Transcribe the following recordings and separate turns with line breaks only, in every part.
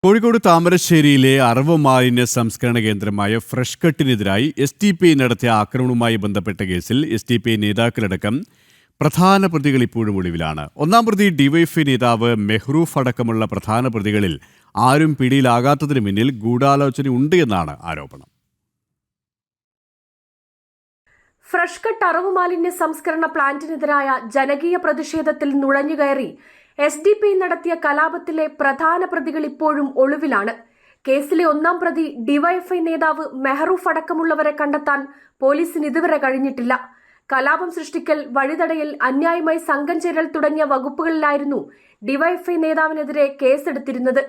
കോഴിക്കോട് താമരശ്ശേരിയിലെ അറവ് മാലിന്യ സംസ്കരണ കേന്ദ്രമായ ഫ്രഷ് കട്ടിനെതിരായി SDPI നടത്തിയ ആക്രമണവുമായി ബന്ധപ്പെട്ട കേസിൽ SDPI നേതാക്കളടക്കം പ്രധാന പ്രതികൾ ഇപ്പോഴും ഒളിവിലാണ്. ഒന്നാം പ്രതി ഡിവൈഎഫ്ഐ നേതാവ് മെഹ്റൂഫ് അടക്കമുള്ള പ്രധാന പ്രതികളിൽ ആരും പിടിയിലാകാത്തതിന് പിന്നിൽ ഗൂഢാലോചനയുണ്ട് എന്നാണ് ആരോപണം.
ഫ്രഷ് കട്ട് അറവ് മാലിന്യ സംസ്കരണ പ്ലാന്റിനെതിരായ ജനകീയ പ്രതിഷേധത്തിൽ നുഴഞ്ഞുകയറി SDPI നടത്തിയ കലാപത്തിലെ പ്രധാന പ്രതികൾ ഇപ്പോഴും ഒളിവിലാണ്. കേസിലെ ഒന്നാം പ്രതി ഡിവൈഎഫ്ഐ നേതാവ് മെഹ്റൂഫ് അടക്കമുള്ളവരെ കണ്ടെത്താൻ പോലീസിന് ഇതുവരെ കഴിഞ്ഞിട്ടില്ല. കലാപം സൃഷ്ടിക്കൽ, വഴിതടയൽ, അന്യായമായി സംഘം ചേരൽ തുടങ്ങിയ വകുപ്പുകളിലായിരുന്നു ഡിവൈഎഫ്ഐ നേതാവിനെതിരെ കേസെടുത്തിരുന്നത്.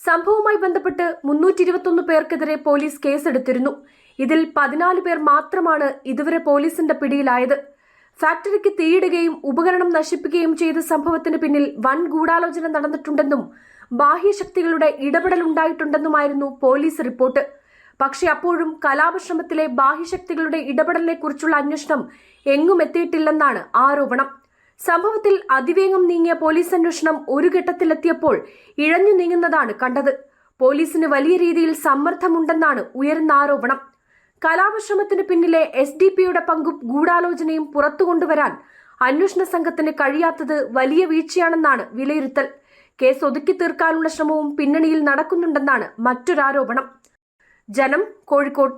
സംഭവവുമായി ബന്ധപ്പെട്ട് 321 പേർക്കെതിരെ പോലീസ് കേസെടുത്തിരുന്നു. ഇതിൽ 14 പേർ മാത്രമാണ് ഇതുവരെ പോലീസിന്റെ പിടിയിലായത്. ഫാക്ടറിക്ക് തീയിടുകയും ഉപകരണം നശിപ്പിക്കുകയും ചെയ്ത സംഭവത്തിന് പിന്നിൽ വൻ ഗൂഢാലോചന നടന്നിട്ടുണ്ടെന്നും ബാഹ്യശക്തികളുടെ ഇടപെടലുണ്ടായിട്ടുണ്ടെന്നുമായിരുന്നു പോലീസ് റിപ്പോർട്ട്. പക്ഷേ അപ്പോഴും കലാപശ്രമത്തിലെ ബാഹ്യശക്തികളുടെ ഇടപെടലിനെക്കുറിച്ചുള്ള അന്വേഷണം എങ്ങും എത്തിയിട്ടില്ലെന്നാണ് ആരോപണം. സംഭവത്തിൽ അതിവേഗം നീങ്ങിയ പോലീസ് അന്വേഷണം ഒരു ഘട്ടത്തിലെത്തിയപ്പോൾ ഇഴഞ്ഞു നീങ്ങുന്നതാണ് കണ്ടത്. പോലീസിന് വലിയ രീതിയിൽ സമ്മർദ്ദമുണ്ടെന്നാണ് ഉയരുന്ന ആരോപണം. കലാപശ്രമത്തിന് പിന്നിലെ SDPIയുടെ പങ്കും ഗൂഢാലോചനയും പുറത്തുകൊണ്ടുവരാൻ അന്വേഷണ സംഘത്തിന് കഴിയാത്തത് വലിയ വീഴ്ചയാണെന്നാണ് വിലയിരുത്തൽ. കേസ് ഒതുക്കി തീർക്കാനുള്ള ശ്രമവും പിന്നണിയിൽ നടക്കുന്നുണ്ടെന്നാണ് മറ്റൊരാരോപണം. ജനം, കോഴിക്കോട്.